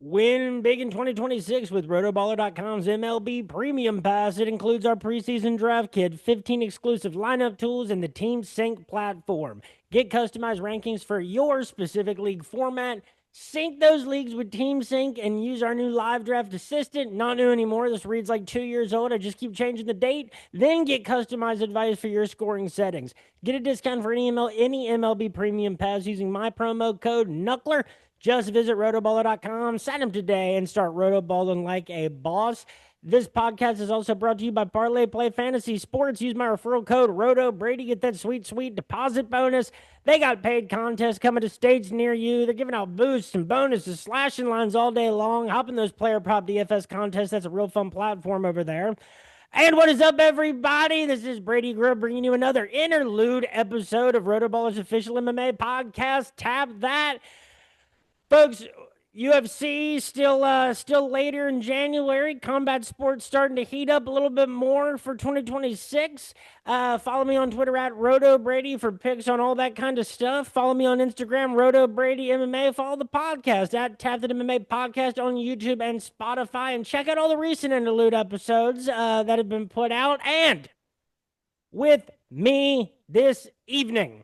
Win big in 2026 with RotoBaller.com's MLB Premium Pass. It includes our preseason draft kit, 15 exclusive lineup tools, and the Team Sync platform. Get customized rankings for your specific league format. Sync those leagues with Team Sync and use our new live draft assistant. Not new anymore. This reads like 2 years old. I just keep changing the date. Then get customized advice for your scoring settings. Get a discount for any MLB Premium Pass using my promo code Knuckler. Just visit rotoballer.com, sign up today, and start rotoballing like a boss. This podcast is also brought to you by Parlay Play Fantasy Sports. Use my referral code RotoBrady. Get that sweet, sweet deposit bonus. They got paid contests coming to states near you. They're giving out boosts and bonuses, slashing lines all day long. Hop in those player prop DFS contests. That's a real fun platform over there. And what is up, everybody? This is Brady Grub bringing you another interlude episode of RotoBaller's official MMA podcast. Tap that. Folks, UFC still later in January. Combat sports starting to heat up a little bit more for 2026. Follow me on Twitter at RotoBrady for picks on all that kind of stuff. Follow me on Instagram, RotoBrady MMA. Follow the podcast at Tap That MMA Podcast on YouTube and Spotify. And check out all the recent interlude episodes that have been put out. And with me this evening.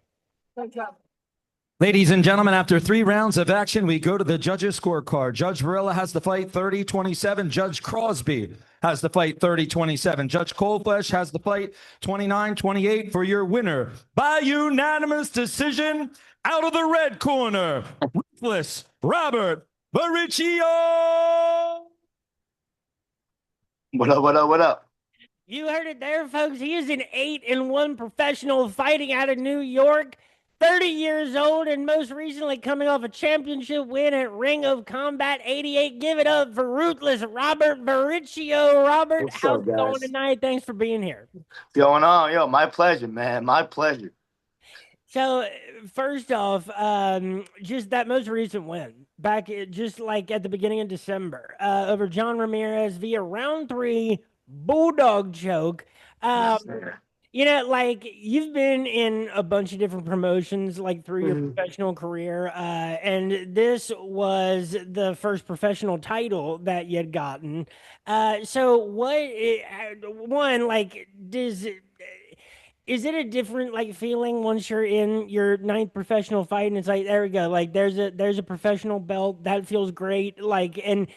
Ladies and gentlemen, after 3 rounds of action, we go to the judges' scorecard. Judge Varela has the fight 30-27. Judge Crosby has the fight 30-27. Judge Coldflesh has the fight 29-28 for your winner by unanimous decision out of the red corner. Ruthless Robert Varricchio. What up, what up, what up? You heard it there, folks. He is an 8-1 professional fighting out of New York. 30 years old, and most recently coming off a championship win at Ring of Combat 88. Give it up for Ruthless Robert Varricchio. Robert, What's how's up, it going guys? tonight? Thanks for being here. What's going on? Yo, my pleasure, man. My pleasure. So, first off, just that most recent win back just like at the beginning of December over John Ramirez via round 3 Bulldog choke. You know, like you've been in a bunch of different promotions like through your professional career, and this was the first professional title that you'd gotten. So one, like, is it a different like feeling once you're in your 9th professional fight and it's like, there we go, like there's a professional belt that feels great, like, and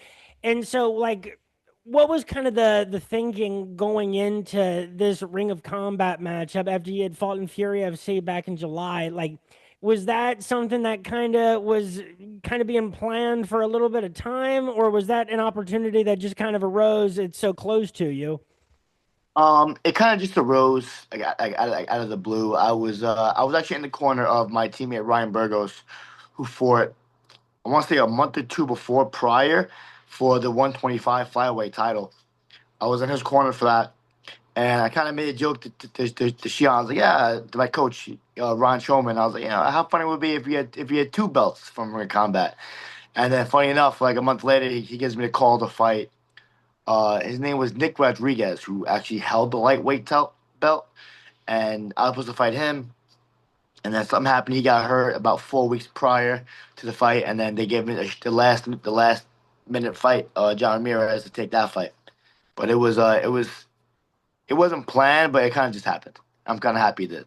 so like what was kind of the thinking going into this Ring of Combat matchup after you had fought in Fury FC back in July? Like, was that something that was being planned for a little bit of time, or was that an opportunity that just kind of arose? It's so close to you. It kind of just arose out of the blue. I was actually in the corner of my teammate Ryan Burgos, who fought, I want to say, a month or two before prior for the 125 flyweight title. I was in his corner for that, and I kind of made a joke to Shion. I was like, yeah, to my coach, Ron Showman. I was like, how funny it would be if you had 2 belts from Ring of Combat. And then, funny enough, like a month later, he gives me a call to fight. His name was Nick Rodriguez, who actually held the lightweight belt, and I was supposed to fight him. And then something happened. He got hurt about 4 weeks prior to the fight, and then they gave me the last minute fight, John Ramirez, to take that fight. But it wasn't planned, but it kind of just happened. I'm kind of happy that.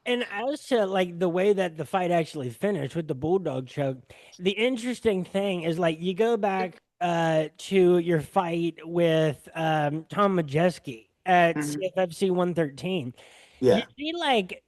And as to like the way that the fight actually finished with the Bulldog choke, the interesting thing is like you go back to your fight with Tom Majeski at CFFC 113. You Yeah. see like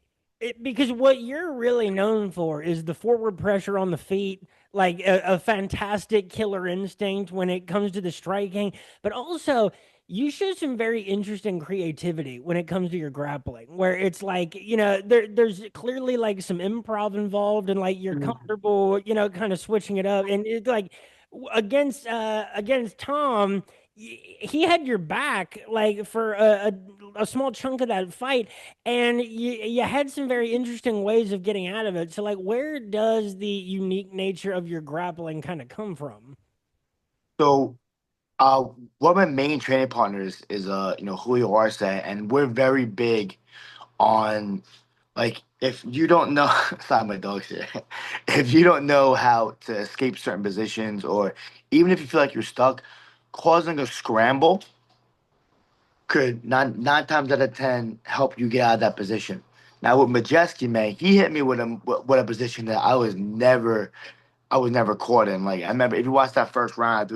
because what you're really known for is the forward pressure on the feet, like a fantastic killer instinct when it comes to the striking, but also you show some very interesting creativity when it comes to your grappling, where it's like, there's clearly like some improv involved and like you're comfortable, kind of switching it up. And it's like against Tom, he had your back like for a small chunk of that fight, and you had some very interesting ways of getting out of it. So like where does the unique nature of your grappling kind of come from? So, one of my main training partners is Julio Arce, and we're very big on, like, if you don't know, sorry, my dog's here. If you don't know how to escape certain positions, or even if you feel like you're stuck, causing a scramble could nine times out of ten help you get out of that position. Now with Majeski, man, he hit me with a position that I was never caught in. Like I remember, if you watch that first round,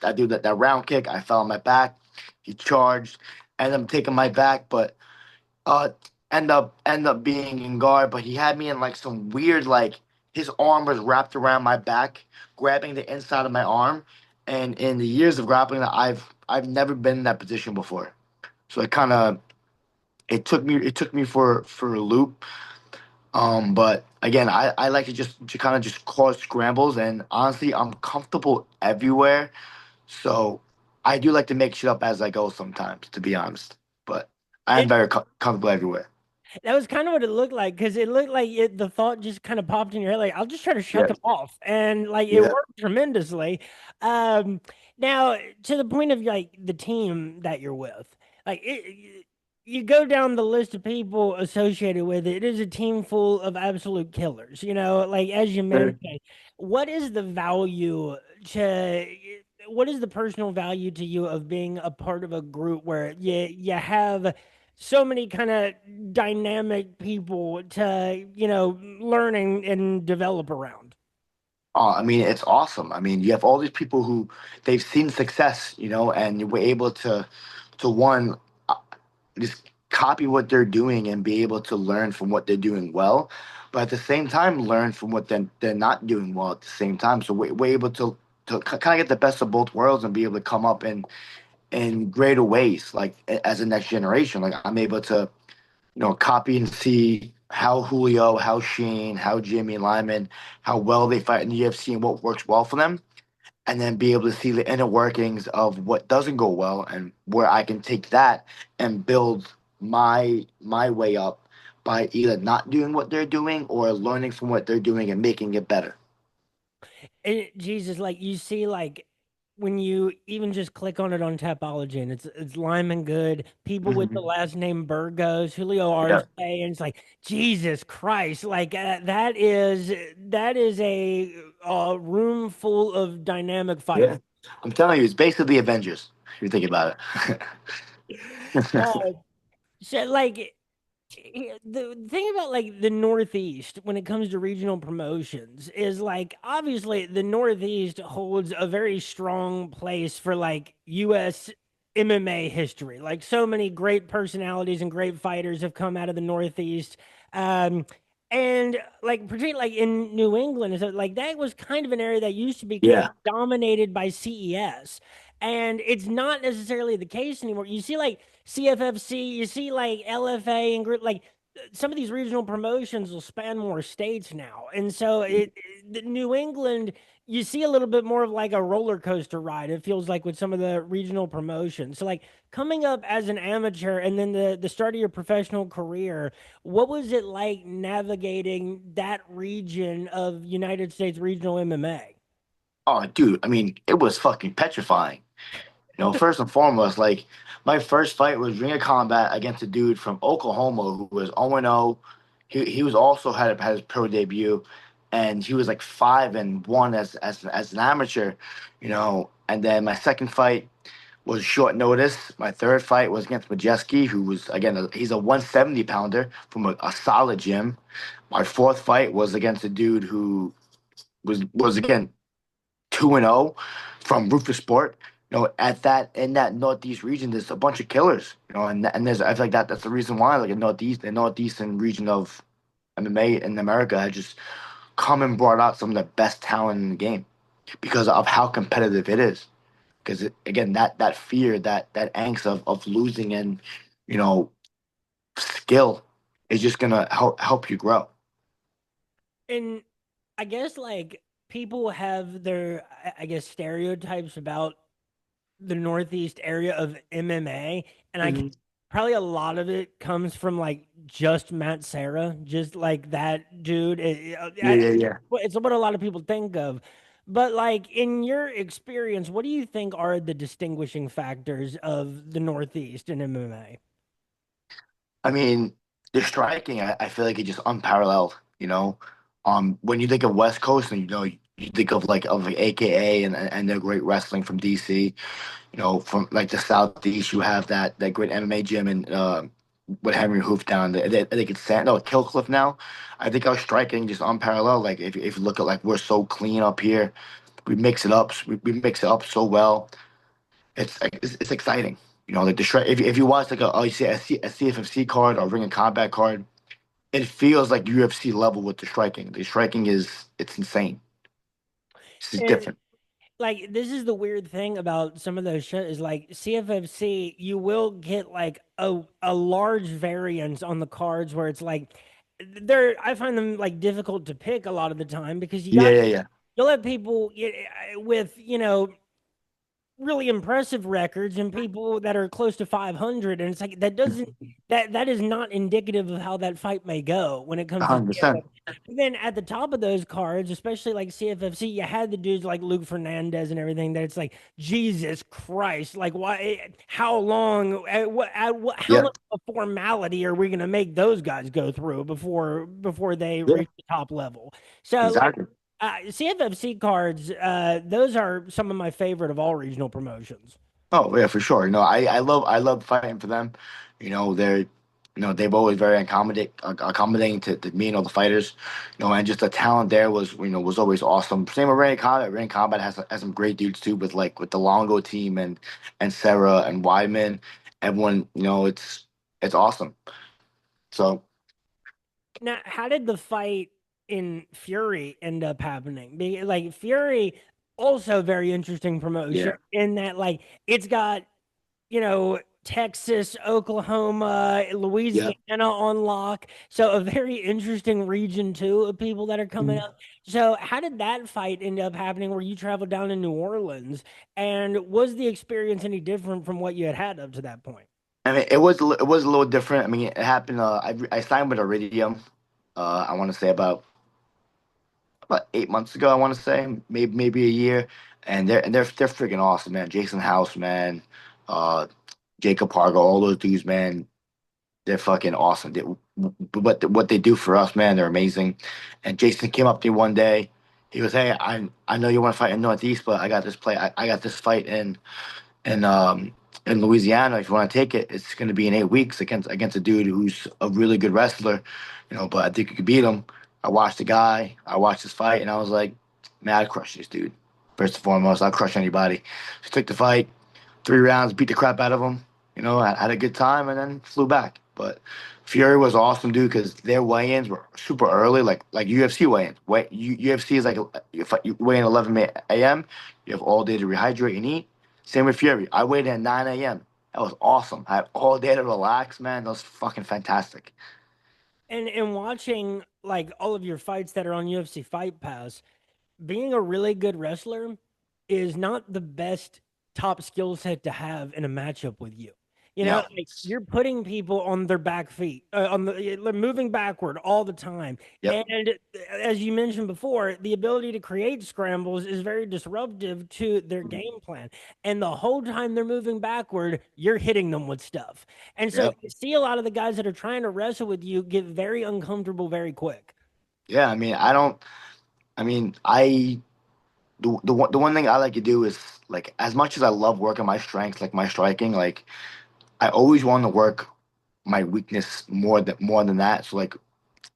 I do that round kick. I fell on my back. He charged, and I'm taking my back, but uh, end up being in guard. But he had me in like some weird, like his arm was wrapped around my back, grabbing the inside of my arm. And in the years of grappling, I've never been in that position before. So it took me for a loop. But again, I like to kind of just cause scrambles, and honestly, I'm comfortable everywhere. So I do like to make shit up as I go sometimes, to be honest. But I am It very comfortable everywhere. That was kind of what it looked like because it looked like the thought just kind of popped in your head, like I'll just try to shut Yeah, them off, and like it yeah. worked tremendously. Um, Now to the point of like the team that you're with, like you go down the list of people associated with it. It is a team full of absolute killers. Like as you mentioned, what is the value to? What is the personal value to you of being a part of a group where you have so many kind of dynamic people to, learn and develop around? I mean, it's awesome. I mean, you have all these people who they've seen success, and you were able to one, uh, just copy what they're doing and be able to learn from what they're doing well, but at the same time, learn from what they're not doing well at the same time. So we're able to kind of get the best of both worlds and be able to come up in greater ways, like as a next generation. Like I'm able to copy and see how Julio, how Shane, how Jimmy Lyman, how well they fight in the UFC and what works well for them, and then be able to see the inner workings of what doesn't go well and where I can take that and build my way up by either not doing what they're doing or learning from what they're doing and making it better. And Jesus, like you see, like when you even just click on it on Tapology, and it's Lyman Good, people with the Hmm. last name Burgos, Julio Arce, Yeah, and it's like Jesus Christ, like that is a room full of dynamic yeah. fighters. I'm telling you, it's basically the Avengers. If you think about Uh, it. so like the thing about like the Northeast when it comes to regional promotions is like obviously the Northeast holds a very strong place for like US MMA history. Like so many great personalities and great fighters have come out of the Northeast. Um and like particularly like in New England, so like that was kind of an area that used to be kind of Yeah, dominated by CES. And it's not necessarily the case anymore. You see like CFFC, you see like LFA and group like some of these regional promotions will span more states now. And so the New England, you see a little bit more of like a roller coaster ride. It feels like with some of the regional promotions. So like coming up as an amateur and then the start of your professional career, what was it like navigating that region of United States regional MMA? oh, dude, I mean, it was fucking petrifying. First and foremost, like my first fight was Ring of Combat against a dude from Oklahoma who was 0-0. He was also had his pro debut, and he was like 5-1 as an amateur, And then my second fight was short notice. My third fight was against Majeski, who was again he's a 170 pounder from a solid gym. My fourth fight was against a dude who was again 2-0 from Ruthless Sport. At that in that Northeast region, there's a bunch of killers. And there's I feel like that's the reason why like the Northeastern region of MMA in America has just come and brought out some of the best talent in the game because of how competitive it is. Because again, that fear, that angst of losing and you know skill is just gonna help you grow. And I guess like people have their, I guess, stereotypes about the Northeast area of MMA, and Hmm. probably a lot of it comes from like just Matt Serra, just like that dude. Yeah, yeah, yeah. It's what a lot of people think of. But like in your experience, what do you think are the distinguishing factors of the Northeast in MMA? I mean. the striking, I feel like it's just unparalleled. When you think of West Coast, and you think of like AKA and their great wrestling from DC. From like the Southeast, you have that great MMA gym and with Henry Hoof down there. I think it's Killcliff now. I think our striking just unparalleled. Like if you look at like we're so clean up here, we mix it up. We mix it up so well. It's exciting. Like the strike. If you watch like you see a CFFC card or Ring of Combat card, it feels like UFC level with the striking. The striking it's insane. It's just And different. like this is the weird thing about some of those shows is like CFFC, you will get like a large variance on the cards where it's like they're I find them like difficult to pick a lot of the time because Yeah, yeah, yeah. you'll have people with really impressive records and people that are close to 500, and it's like that doesn't that is not indicative of how that fight may go when it comes to 100%. CFFC. But then at the top of those cards, especially like CFFC, you had the dudes like Luke Fernandez and everything that it's like Jesus Christ, like why, how long, how Yeah, much of a formality are we going to make those guys go through before they yeah, reach the top level? So like exactly. CFFC cards, those are some of my favorite of all regional promotions. Oh yeah, for sure. I love fighting for them. They've always very accommodating to me and all the fighters. And just the talent there was always awesome. Same with Ray Combat. Ray Combat has some great dudes too, with the Longo team and Sarah and Wyman. Everyone, it's awesome. So Now, how did the fight in Fury end up happening? Like Fury, also very interesting promotion yeah, in that like it's got Texas, Oklahoma, yeah. Louisiana on lock. So a very interesting region too of people that are coming up. So how did that fight end up happening where you traveled down to New Orleans? And was the experience any different from what you had had up to that point? I mean, it was a little different. I mean, it happened. I signed with Iridium. I want to say about 8 months ago. I want to say maybe a year, and they're freaking awesome, man. Jason House, man, uh, Jacob Pargo, all those dudes, man. They're fucking awesome. What they do for us, man, they're amazing. And Jason came up to me one day. He goes, "Hey, I know you want to fight in Northeast, but I got this fight in in Louisiana. If you want to take it, it's going to be in 8 weeks against a dude who's a really good wrestler, But I think you could beat him." I watched the guy. I watched his fight, and I was like, "Man, I'd crush this dude. First and foremost, I'd crush anybody." So took the fight, 3 rounds, beat the crap out of him. I had a good time, and then flew back. But Fury was awesome, dude, because their weigh-ins were super early, like UFC weigh-ins. UFC is like you weigh in 11 a.m. You have all day to rehydrate and eat. Same with Fury. I weighed in at 9 a.m. That was awesome. I had all day to relax, man. That was fucking fantastic. And watching like all of your fights that are on UFC Fight Pass, being a really good wrestler is not the best top skill set to have in a matchup with you. Yeah. Like you're putting people on their back feet, they're moving backward all the time. Yep. And as you mentioned before, the ability to create scrambles is very disruptive to their game plan. And the whole time they're moving backward, you're hitting them with stuff. And so Yep. you see a lot of the guys that are trying to wrestle with you get very uncomfortable very quick. Yeah. I mean, I don't. I mean, I the one thing I like to do is like as much as I love working my strengths, like my striking, like I always want to work my weakness more than that. So like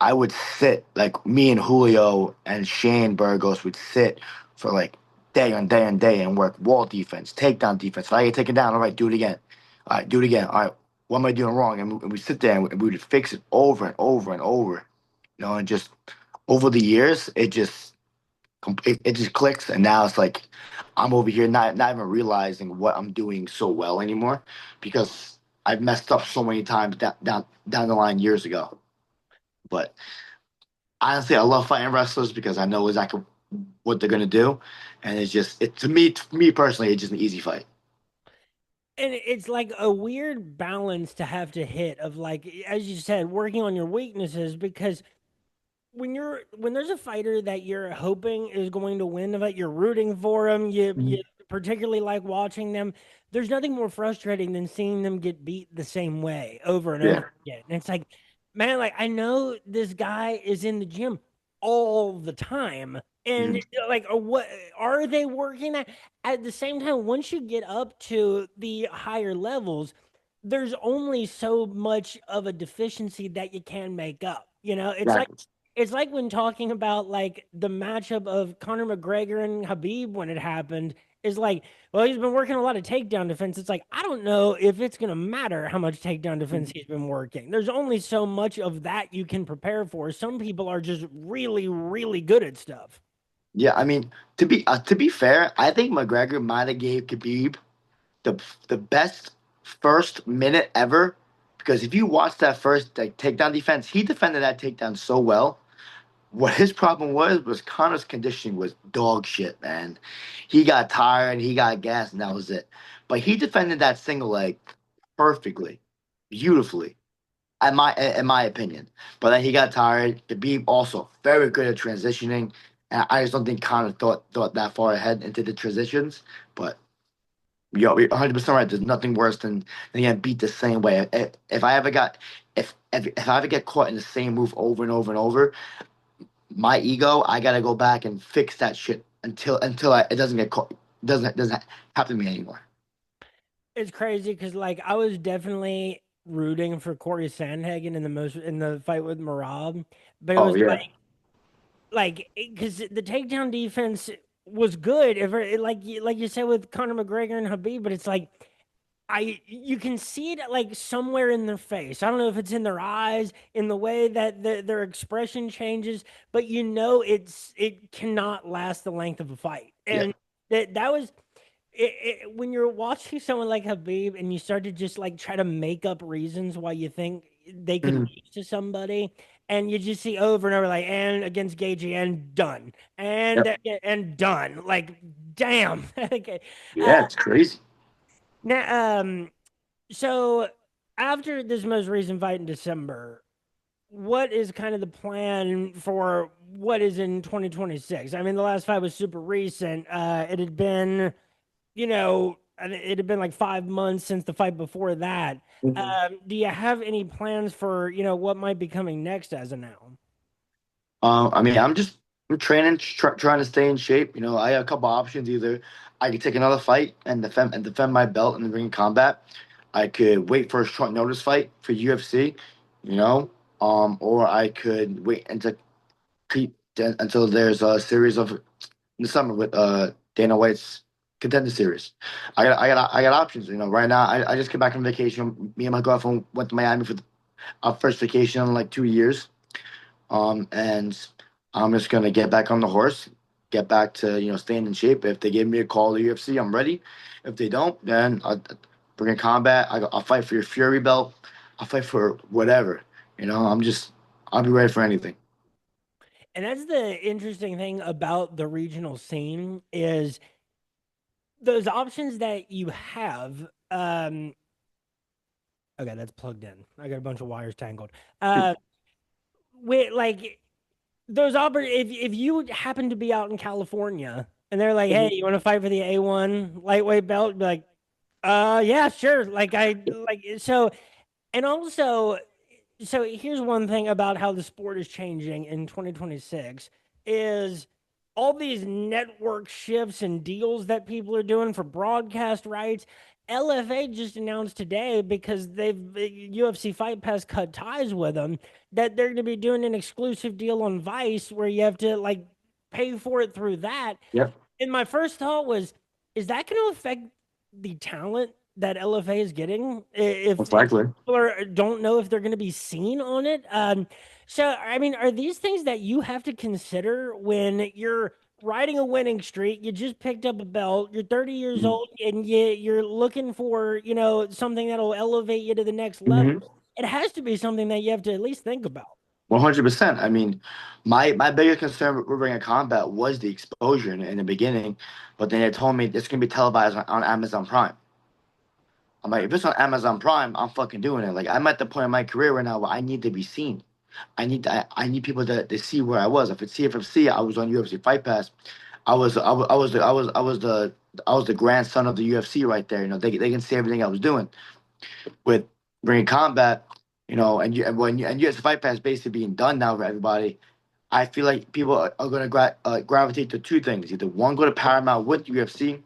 I would sit like me and Julio and Shane Burgos would sit for like day on day on day and work wall defense, takedown defense. If I get taken down, all right, do it again. All right, do it again. All right, what am I doing wrong? And we sit there and we would fix it over and over and over. And just over the years, it just clicks, and now it's like I'm over here not even realizing what I'm doing so well anymore because I've messed up so many times down the line years ago. But honestly, I love fighting wrestlers because I know exactly what they're gonna do, and to me personally, it's just an easy fight. And it's like a weird balance to have to hit of like, as you said, working on your weaknesses because when there's a fighter that you're hoping is going to win the fight, you're rooting for them, you Mhm. particularly like watching them. There's nothing more frustrating than seeing them get beat the same way over and Yeah, over again. And it's like, Man, like I know this guy is in the gym all the time. And Mhm. like what are they working at the same time? Once you get up to the higher levels, there's only so much of a deficiency that you can make up. Exactly. It's like when talking about like the matchup of Conor McGregor and Habib when it happened is like, well, he's been working a lot of takedown defense. It's like, I don't know if it's going to matter how much takedown defense he's been working. There's only so much of that you can prepare for. Some people are just really, really good at stuff. Yeah, I mean, to be fair, I think McGregor might have gave Khabib the best first minute ever because if you watch that first like takedown defense, he defended that takedown so well. What his problem was Connor's conditioning was dog shit, man. He got tired, he got gassed, and that was it. But he defended that single leg perfectly, beautifully, in my opinion. But then he got tired. Khabib also very good at transitioning, and I just don't think Connor thought that far ahead into the transitions. But you're 100% right. There's nothing worse than getting beat the same way. If I ever get caught in the same move over and over and over, my ego, I gotta go back and fix that shit it doesn't get caught, doesn't happen to me anymore. It's crazy because like I was definitely rooting for Corey Sandhagen in the fight with Marab, but it Oh was yeah. like because the takedown defense was good. Like you said with Conor McGregor and Habib, but it's like you can see it like somewhere in their face. I don't know if it's in their eyes, in the way that their expression changes, but it cannot last the length of a fight. Yeah. And that was when you're watching someone like Habib and you start to just like try to make up reasons why you think they could Mhm. lose to somebody, and you just see over and over like and against Gagey and done Yep. and done. Like damn. Okay. Yeah, it's crazy. Now, so after this most recent fight in December, what is kind of the plan for what is in 2026? I mean, the last fight was super recent. It had been, it had been like 5 months since the fight before that. Mhm. Do you have any plans for, what might be coming next as of now? I mean, I'm training, trying to stay in shape. I have a couple options. Either I could take another fight and defend my belt in the ring of combat. I could wait for a short notice fight for UFC, you know, or I could wait until there's a series of in the summer with Dana White's contender series. I got options. Right now I just came back from vacation. Me and my girlfriend went to Miami for our first vacation in like 2 years. And I'm just gonna get back on the horse, get back to staying in shape. If they give me a call to UFC, I'm ready. If they don't, then I'll bring in combat. I'll fight for your Fury belt. I'll fight for whatever. I'll be ready for anything. And that's the interesting thing about the regional scene is those options that you have. Okay, that's plugged in. I got a bunch of wires tangled. Uh, with like if you happen to be out in California and they're like, "Hey, Mhm. you want to fight for the A1 lightweight belt?" Be like, yeah, sure." And also, so here's one thing about how the sport is changing in 2026 is all these network shifts and deals that people are doing for broadcast rights. LFA just announced today because UFC Fight Pass cut ties with them that they're going to be doing an exclusive deal on Vice where you have to like pay for it through that. Yep, And my first thought was, is that going to affect the talent that LFA is getting if most likely. people don't know if they're going to be seen on it? So, I mean, are these things that you have to consider when you're riding a winning streak? You just picked up a belt. You're 30 years old, and you're looking for something that'll elevate you to the next level. Mm-hmm. It has to be something that you have to at least think about. 100%. I mean, my biggest concern with Ring of Combat was the exposure in the beginning, but then they told me it's gonna be televised on Amazon Prime. I'm like, if it's on Amazon Prime, I'm fucking doing it. Like, I'm at the point in my career right now where I need to be seen. I need people to see where I was. If it's CFFC, I was on UFC Fight Pass. I was the grandson of the UFC right there. They can see everything I was doing with Ring of Combat. And you as Fight Pass basically being done now for everybody. I feel like people are going to gravitate to two things: either one, go to Paramount with UFC,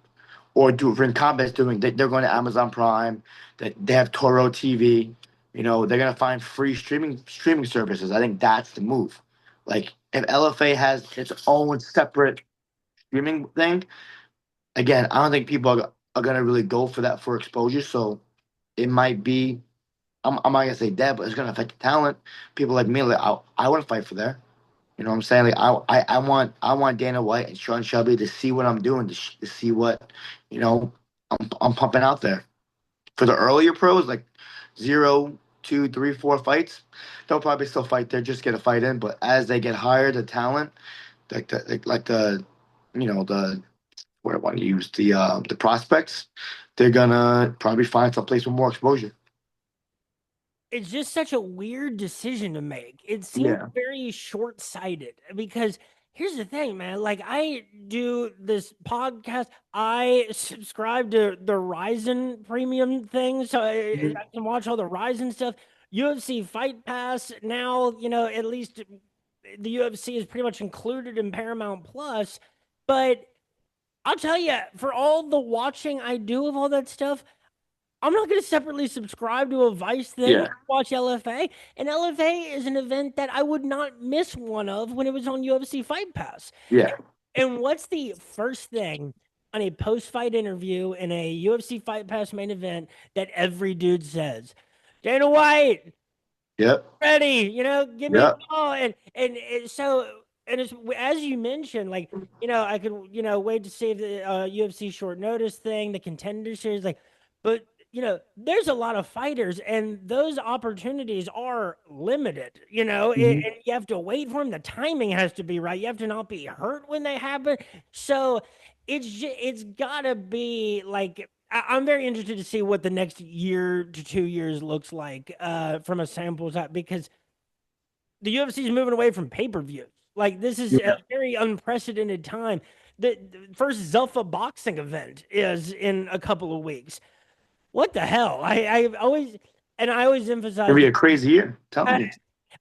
or do Ring Combat's doing. They're going to Amazon Prime. That they have Toro TV. They're going to find free streaming services. I think that's the move. Like if LFA has its own separate streaming thing, again, I don't think people are going to really go for that for exposure. So it might be. I'm not gonna say dead, but it's gonna affect the talent. People like me, like I want to fight for there. You know what I'm saying? Like I want Dana White and Sean Shelby to see what I'm doing, to see what you know I'm pumping out there. For the earlier pros, like 0, 2, 3, 4 fights, they'll probably still fight there, just get a fight in. But as they get higher, the talent, like the the what I want to use the prospects, they're gonna probably find some place with more exposure. It's just such a weird decision to make. It seems Yeah. very short-sighted because here's the thing, man. Like I do this podcast, I subscribe to the Ryzen premium thing, so I can watch all the Ryzen stuff. UFC Fight Pass now, at least the UFC is pretty much included in Paramount Plus, but I'll tell you, for all the watching I do of all that stuff, I'm not going to separately subscribe to a Vice thing Yeah. and watch LFA. And LFA is an event that I would not miss one of when it was on UFC Fight Pass. Yeah. And what's the first thing on a post-fight interview in a UFC Fight Pass main event that every dude says? Dana White, Yep. ready, give me a Yep. call. And it's as you mentioned, like, I could, wait to see if the UFC short notice thing, the contender series, like, but there's a lot of fighters and those opportunities are limited, Mhm. and you have to wait for them. The timing has to be right. You have to not be hurt when they happen. So it's gotta be like I'm very interested to see what the next year to 2 years looks like from a sample size because the UFC is moving away from pay-per-views. Like this is a Yeah. very unprecedented time. The first Zuffa boxing event is in a couple of weeks. What the hell? I always It'll emphasize be that. a crazy year. I'm telling I, you.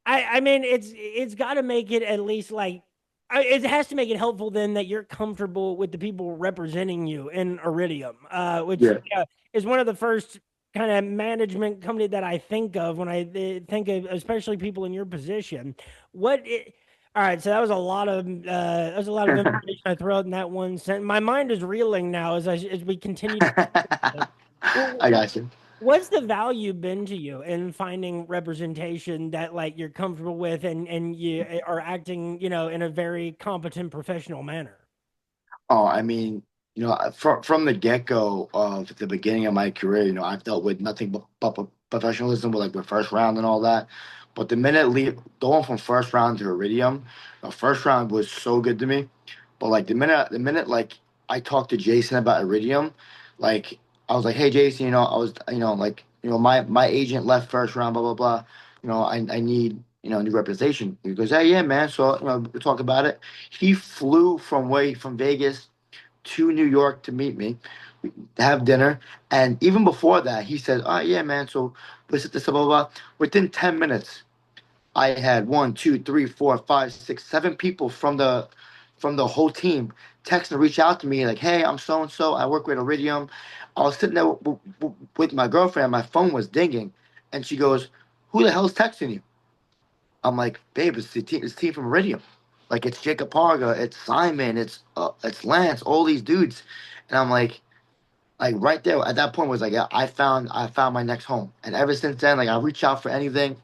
I mean, it's got to make it at least like it has to make it helpful then that you're comfortable with the people representing you in Iridium, which Yeah. is one of the first kind of management company that I think of when I think of, especially people in your position. All right, so that was a lot of information I threw out in that one sentence. My mind is reeling now as we continue to. Well, I got you. what's the value been to you in finding representation that like you're comfortable with and you are acting, in a very competent professional manner? Oh, I mean, from the get go of the beginning of my career, I've dealt with nothing but professionalism with like the first round and all that. But the minute going from first round to Iridium, the first round was so good to me. But like the minute like I talked to Jason about Iridium, like I was like, hey Jason, I was like my agent left first round, blah blah blah. I need new representation. He goes, hey yeah man. So we talk about it. He flew from Vegas to New York to meet me, have dinner, and even before that, he said, "Oh yeah, man. So this blah blah blah." Within 10 minutes, I had 1, 2, 3, 4, 5, 6, 7 people from the whole team text and reach out to me like, "Hey, I'm so and so. I work with Iridium." I was sitting there with my girlfriend. And my phone was dinging, and she goes, "Who the hell's texting you?" I'm like, babe, it's the team from Iridium. Like it's Jacob Parga, it's Simon, it's Lance, all these dudes. And I'm like right there at that point was like, yeah, I found my next home. And ever since then, like I reach out for anything.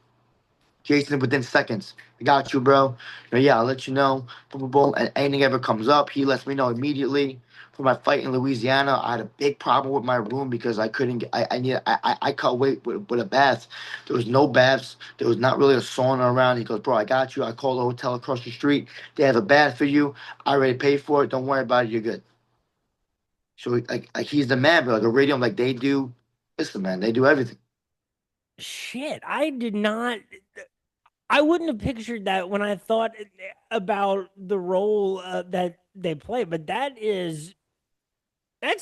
Jason within seconds. I got you, bro. Yeah, I'll let you know. Boom, boom, boom. And anything ever comes up, he lets me know immediately. For my fight in Louisiana, I had a big problem with my room because I couldn't get. I cut weight with a bath. There was no baths. There was not really a sauna around. He goes, bro, I got you. I called a hotel across the street. They have a bath for you. I already paid for it. Don't worry about it. You're good. So like he's the man, but like a radio, like they do. Listen, man, they do everything. Shit, I wouldn't have pictured that when I thought about the role that they play, but that's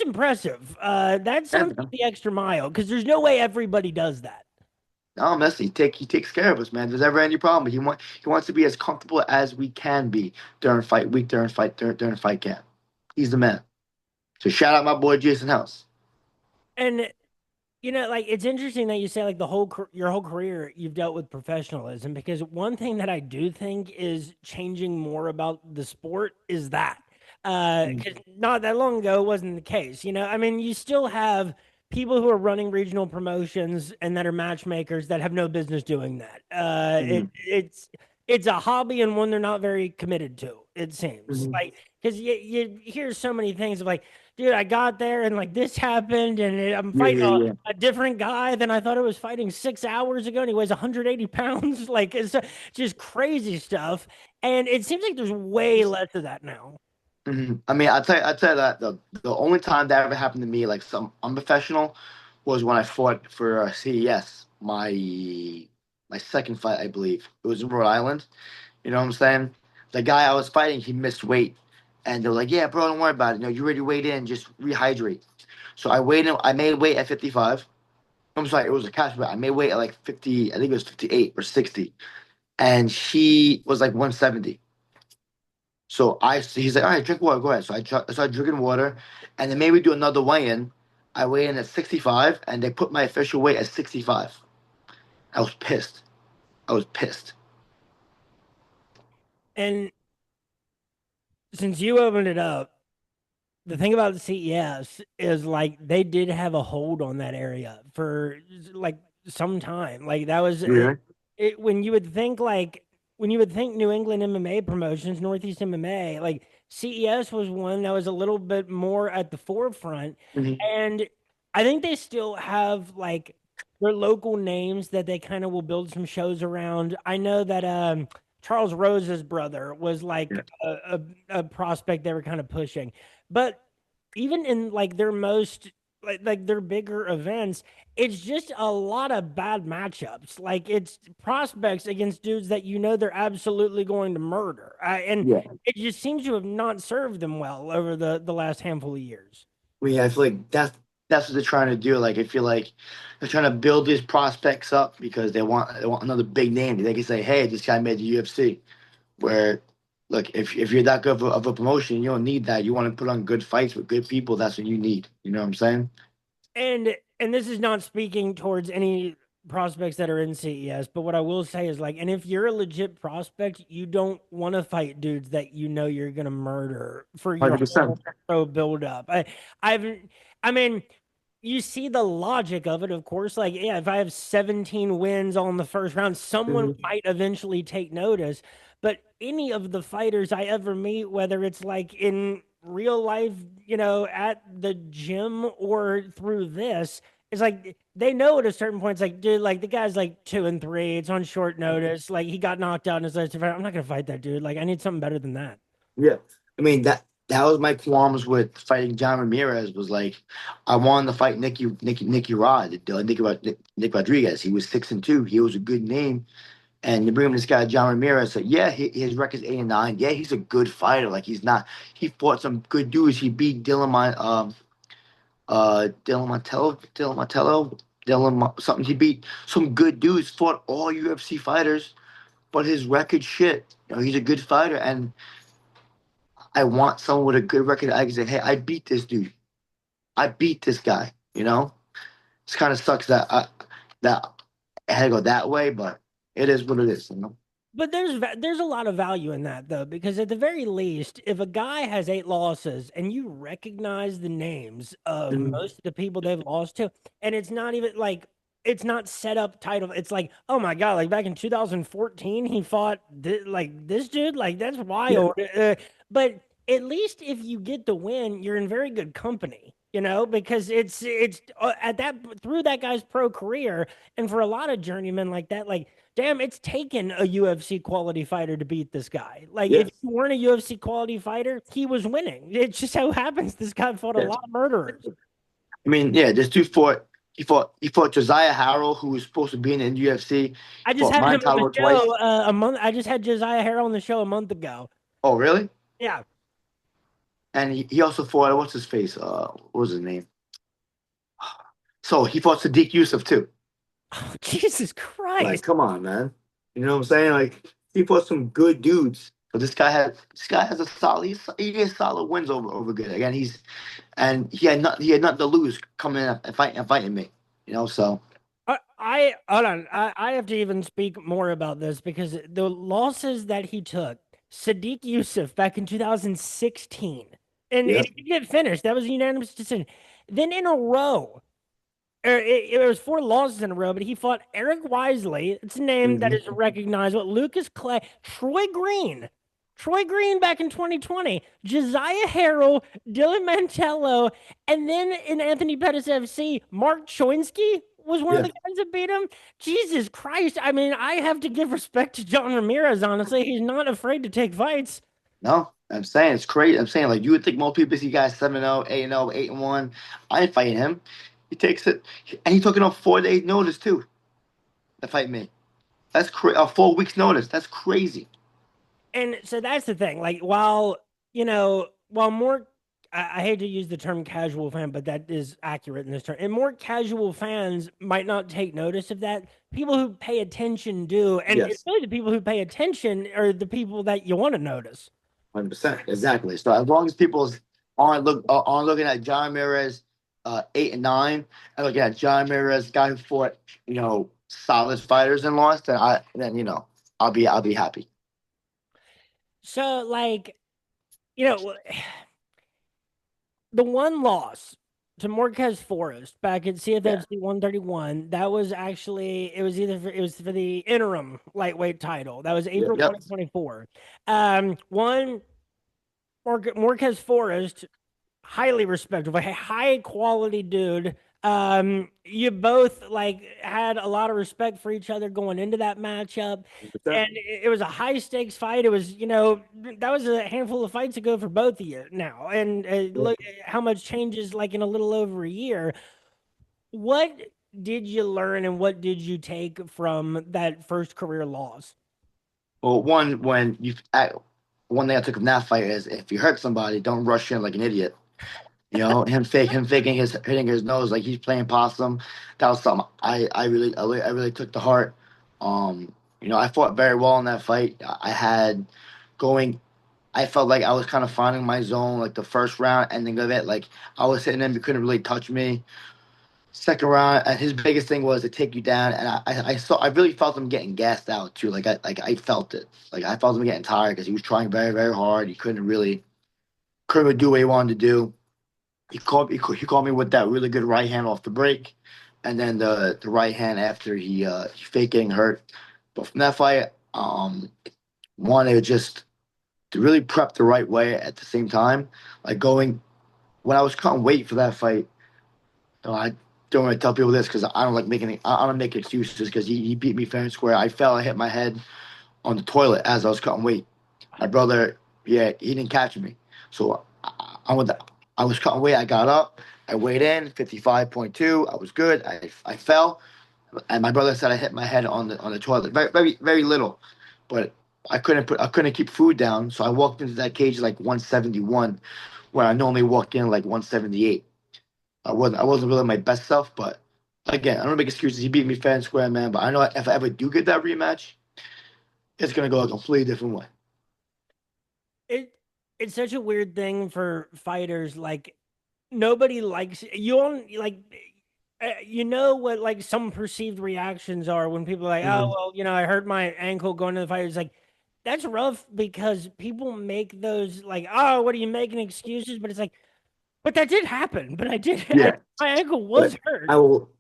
impressive. That's Yeah, something man. the extra mile because there's no way everybody does that. No, Messi, he takes care of us, man. If there's ever any problem, he wants to be as comfortable as we can be during fight week, during fight camp. He's the man. So shout out my boy Jason House. And like it's interesting that you say like your whole career you've dealt with professionalism because one thing that I do think is changing more about the sport is that because not that long ago it wasn't the case. I mean, you still have people who are running regional promotions and that are matchmakers that have no business doing that. Mm-hmm. It's a hobby and one they're not very committed to. It seems Hmm. like because you hear so many things of like, dude, I got there and like this happened and I'm Yeah, fighting yeah, yeah. a different guy than I thought I was fighting 6 hours ago, and he weighs 180 pounds. Like it's just crazy stuff. And it seems like there's way less of that now. I mean, I tell you that the only time that ever happened to me, like some unprofessional, was when I fought for CES, my second fight, I believe. It was in Rhode Island. You know what I'm saying? The guy I was fighting, he missed weight, and they were like, "Yeah, bro, don't worry about it. You already weighed in. Just rehydrate." So I weighed in. I made weight at 55. I'm sorry, it was a cash weight. I made weight at like 50. I think it was 58 or 60, and she was like 170. He's like, all right, drink water, go ahead. I started drinking water, and then maybe do another weigh-in. I weigh in at 65, and they put my official weight at 65. I was pissed. I was pissed. And since you opened it up, the thing about the CES is like they did have a hold on that area for like some time. Like that was Yeah. when you would think New England MMA promotions, Northeast MMA, like CES was one that was a little bit more at the forefront. Hmm. And I think they still have like their local names that they kind of will build some shows around. I know that Charles Rose's brother was Yeah. like a prospect they were kind of pushing. But even in like their most like their bigger events, it's just a lot of bad matchups. Like it's prospects against dudes that they're absolutely going to murder, and Yeah. it just seems to have not served them well over the last handful of years. I mean, I feel like that's what they're trying to do. Like, I feel like they're trying to build these prospects up because they want another big name. They can say, "Hey, this guy made the UFC." Where, look, if you're that good of a promotion, you don't need that. You want to put on good fights with good people. That's what you need. You know what I'm saying? And this is not speaking towards any prospects that are in CES, but what I will say is like, and if you're a legit prospect, you don't want to fight dudes that you're gonna murder for your whole 100%. pro build up. I've, I mean, you see the logic of it, of course. Like, yeah, if I have 17 wins on the first round, someone Hmm. might eventually take notice. But any of the fighters I ever meet, whether it's like in real life, at the gym or through this, it's like they know at a certain point, it's like, dude, like the guy's like 2-3, it's on short notice. Like he got knocked out in his last fight. I'm not gonna fight that dude. Like I need something better than that. Yeah. I mean that was my qualms with fighting John Ramirez was like I wanted to fight Nicky Rod, Nick Rodriguez. He was 6-2. He was a good name. And you bring him this guy, John Ramirez. So yeah, his record's 8-9. Yeah, he's a good fighter. Like he's not. He fought some good dudes. He beat something. He beat some good dudes. Fought all UFC fighters, but his record shit. He's a good fighter, and I want someone with a good record. I can say, hey, I beat this dude. I beat this guy. It kind of sucks that I had to go that way, but it is what it is. But there's a lot of value in that though, because at the very least, if a guy has 8 losses and you recognize the names of Mhm. most of the people they've lost to, and it's not even like it's not set up title. It's like, oh my God, like back in 2014, he fought like this dude, like that's Yeah. wild. But at least if you get the win, you're in very good company, because it's at that through that guy's pro career, and for a lot of journeymen like that, like damn, it's taken a UFC quality fighter to beat this guy. Like, Yeah. if you weren't a UFC quality fighter, he was winning. It just so happens this guy fought a Yeah. lot of murderers. I mean, yeah, this dude fought. He fought Josiah Harrell, who was supposed to be in the UFC. I He just fought had him on the Montalvo twice. show a month. I just had Josiah Harrell on the show a month ago. Oh, really? Yeah, And he also fought what's his face? What was his name? So he fought Sadiq Yusuf too. Oh, Jesus Like, Christ. come on, man. You know what I'm saying? Like, he fought some good dudes. But this guy has a solid he gets solid wins over good. Again, he had nothing to lose coming in and fighting me. So I hold on. I have to even speak more about this because the losses that he took, Sadiq Yusuf back in 2016, and yeah. he did finish. That was a unanimous decision. Then in a row, it was 4 losses in a row, but he fought Eric Wisely. It's a name that is Hmm. recognizable. Lucas Clay, Troy Green back in 2020, Josiah Harrell, Dylan Mantello, and then in Anthony Pettis FC, Mark Choinsky was one of Yeah. the guys that beat him. Jesus Christ. I mean, I have to give respect to John Ramirez, honestly. He's not afraid to take fights. No, I'm saying it's crazy. I'm saying like you would think most people see guys 7-0, 8-0, 8-1. I ain't fighting him. He takes it, and he took it on 4 days' notice too to fight me. That's crazy. 4 weeks' notice. That's crazy. And so that's the thing. Like, while more, I hate to use the term casual fan, but that is accurate in this term. And more casual fans might not take notice of that. People who pay attention do. And it's Yes, really the people who pay attention are the people that you want to notice. 100%. Exactly. So as long as people aren't looking at John Ramirez 8 and 9 and looking at John Ramirez, guy who fought solid fighters and lost, then I'll be happy. So, like, you know, the one loss to Marquez Forest back at Yeah. CFFC 131, that was actually it was for the interim lightweight title. That was Yep. April Yep. 2024. One Marquez Forest, highly respectable, a high quality dude. You both like had a lot of respect for each other going into that matchup, 100%. and it was a high stakes fight. It was, that was a handful of fights ago for both of you now, and look how much changes like in a little over a year. What did you learn, and what did you take from that first career loss? Well, one thing I took from that fight is if you hurt somebody, don't rush in like an idiot. Him faking his hitting his nose like he's playing possum. That was something I really took to heart. I fought very well in that fight. Going. I felt like I was kind of finding my zone like the first round, ending of it. Like I was hitting him, he couldn't really touch me. Second round, and his biggest thing was to take you down, and I really felt him getting gassed out too. I felt it. Like I felt him getting tired because he was trying very very hard. He couldn't really do what he wanted to do. He called me with that really good right hand off the break, and then the right hand after he faked getting hurt. But from that fight, wanted just to really prep the right way at the same time. Like going when I was cutting weight for that fight, I don't want to tell people this because I don't make excuses because he beat me fair and square. I fell, I hit my head on the toilet as I was cutting weight. My brother, yeah, he didn't catch me, so I was cutting weight. I got up, I weighed in 55.2. I was good. I fell, and my brother said I hit my head on the toilet. Very very very little, but I couldn't keep food down, so I walked into that cage like 171, where I normally walk in like 178. I wasn't really my best self, but again, I don't make excuses. He beat me fair and square, man. But I know if I ever do get that rematch, it's gonna go a completely different way. It it's such a weird thing for fighters. Like, nobody likes you on like you know what like some perceived reactions are when people are like, oh Hmm. well, I hurt my ankle going to the fight. It's like that's rough because people make those like, oh, what are you making excuses? But it's like, but that did happen. But Yeah, my ankle but was hurt.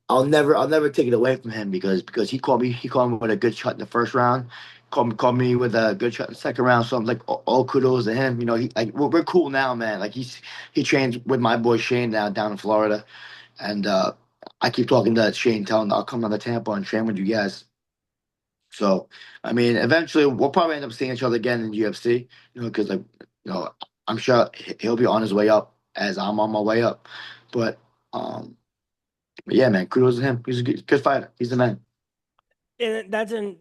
I'll never take it away from him because he called me with a good shot in the first round, called me with a good shot in the second round. So I'm like, all kudos to him. He like we're cool now, man. Like he trains with my boy Shane now down in Florida, and I keep talking to Shane, telling him I'll come down to Tampa and train with you guys. So, I mean, eventually we'll probably end up seeing each other again in UFC, because I'm sure he'll be on his way up as I'm on my way up. But, but yeah, man, kudos to him. He's a good fighter. He's the man. And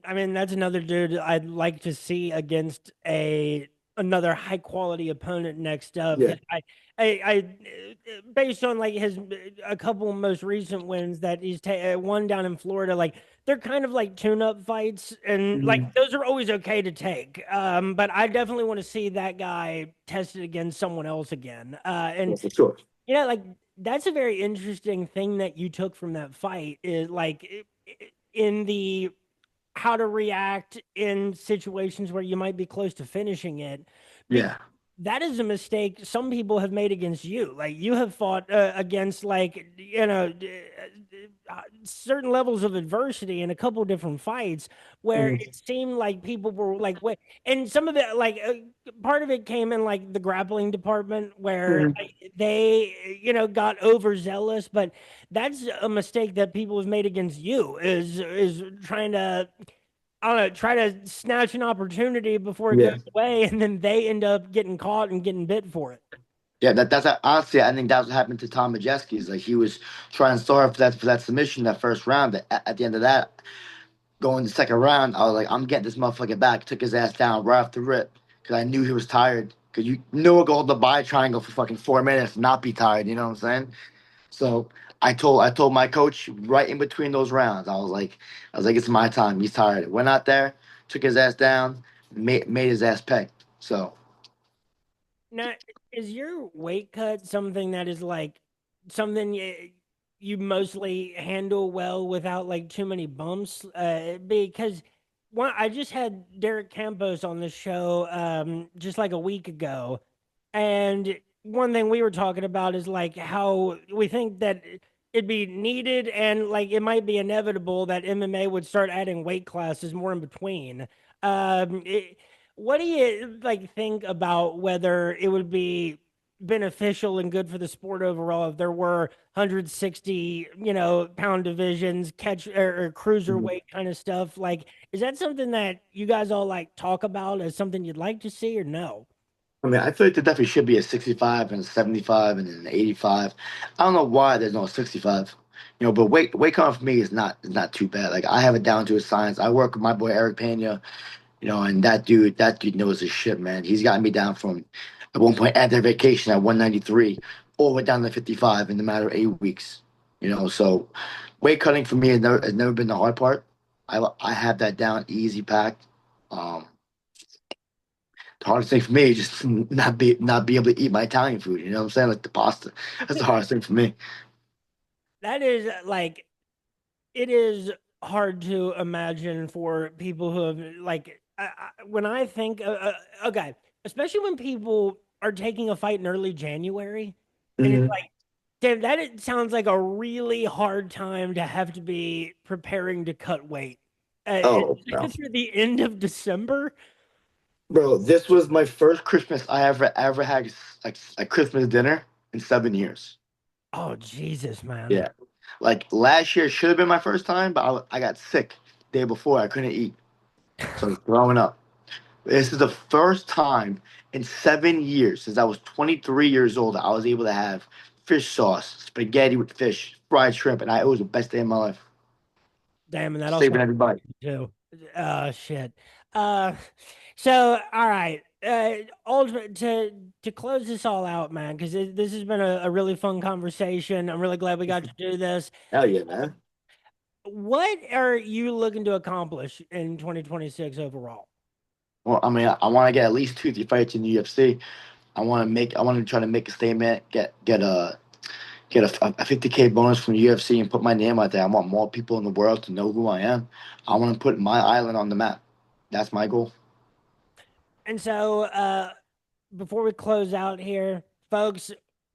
I mean, that's another dude I'd like to see against a another high quality opponent next up. Yeah. Based on like his a couple most recent wins that he's won down in Florida, like they're kind of like tune-up fights, and like Mhm. those are always okay to take. But I definitely want to see that guy tested against someone else again. Yeah, And for sure. yeah, like that's a very interesting thing that you took from that fight is like in the how to react in situations where you might be close to finishing it. Because Yeah. that is a mistake some people have made against you. Like you have fought against like certain levels of adversity in a couple different fights where Mhm. it seemed like people were like wait, and some of it like part of it came in like the grappling department where Mhm. like, they got overzealous, but that's a mistake that people have made against you is trying to I don't know, try to snatch an opportunity before it Yeah. goes away, and then they end up getting caught and getting bit for it. Yeah, honestly, I think that's what happened to Tom Majeski. Is like he was trying so hard for that submission that first round. That at the end of that, going the second round, I was like, I'm getting this motherfucker back. Took his ass down right off the rip because I knew he was tired. Because you knew a goal to buy triangle for fucking 4 minutes, not be tired. You know what I'm saying? So I told my coach right in between those rounds, I was like, it's my time. He's tired. Went out there, took his ass down, made his ass pay. So Now, is your weight cut something that is like something you mostly handle well without like too many bumps? Because one, I just had Derek Campos on the show just like a week ago, and one thing we were talking about is like how we think that it'd be needed and like it might be inevitable that MMA would start adding weight classes more in between. What do you like think about whether it would be beneficial and good for the sport overall if there were 160, pound divisions, catch or cruiserweight kind of stuff? Like, is that something that you guys all like talk about as something you'd like to see or no? I mean, I feel like there definitely should be a 65 and a 75 and an 85. I don't know why there's no 65. But weight cut for me is not too bad. Like I have it down to a science. I work with my boy Eric Pena, and that dude knows his shit, man. He's gotten me down from at one point at their vacation at 193 all the way down to 55 in a matter of 8 weeks. So weight cutting for me has never been the hard part. I have that down easy packed. Um, the hardest thing for me is just not be able to eat my Italian food. You know what I'm saying? Like the pasta. That's the hardest thing for me. That is like it is hard to imagine for people who have like when I think okay, especially when people are taking a fight in early January, and it's Hmm. like, damn, that it sounds like a really hard time to have to be preparing to cut weight. Oh, no. Through the end of December. Bro, this was my first Christmas I ever had like a Christmas dinner in 7 years. Oh Jesus, man. Yeah. Like last year should have been my first time, but I got sick the day before. I couldn't eat. So I was throwing up. This is the first time in 7 years since I was 23 years old that I was able to have fish sauce, spaghetti with fish, fried shrimp, and it was the best day of my life. Damn, and that also Saving everybody. too. Shit. Uh, so all right. Ultimate to close this all out, man, because this has been a really fun conversation. I'm really glad we got to do this. Hell yeah, man. What are you looking to accomplish in 2026 overall? Well, I mean, I want to get at least 2 3 fights in the UFC. I want to try to make a statement, get a 50K bonus from the UFC and put my name out there. I want more people in the world to know who I am. I want to put my island on the map. That's my goal. And so, before we close out here, folks,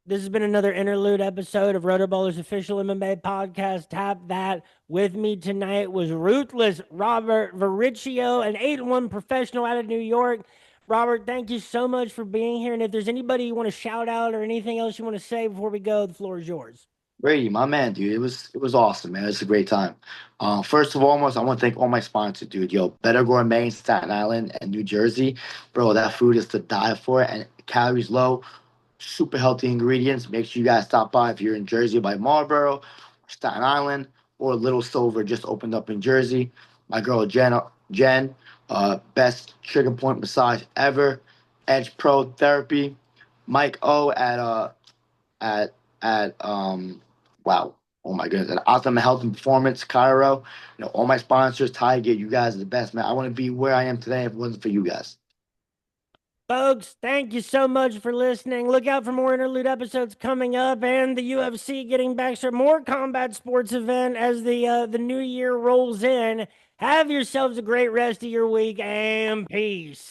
this has been another interlude episode of Rotoballer's official MMA podcast. Tap that. With me tonight was Ruthless Robert Varricchio, an 8-1 professional out of New York. Robert, thank you so much for being here. And if there's anybody you want to shout out or anything else you want to say before we go, the floor is yours. Brady, my man, dude, it was awesome, man. It was a great time. First of all, I want to thank all my sponsors, dude. Yo, Better Gourmet in Staten Island and New Jersey, bro. That food is to die for, and calories low, super healthy ingredients. Make sure you guys stop by if you're in Jersey by Marlboro, Staten Island, or Little Silver just opened up in Jersey. My girl Jen, best trigger point massage ever. Edge Pro Therapy, Mike O at wow, oh my goodness, at Optimum Health and Performance, Cairo. All my sponsors, Tiger, you guys are the best, man. I want to be where I am today if it wasn't for you guys. Folks, thank you so much for listening. Look out for more Interlude episodes coming up, and the UFC getting back to more combat sports event as the new year rolls in. Have yourselves a great rest of your week, and peace.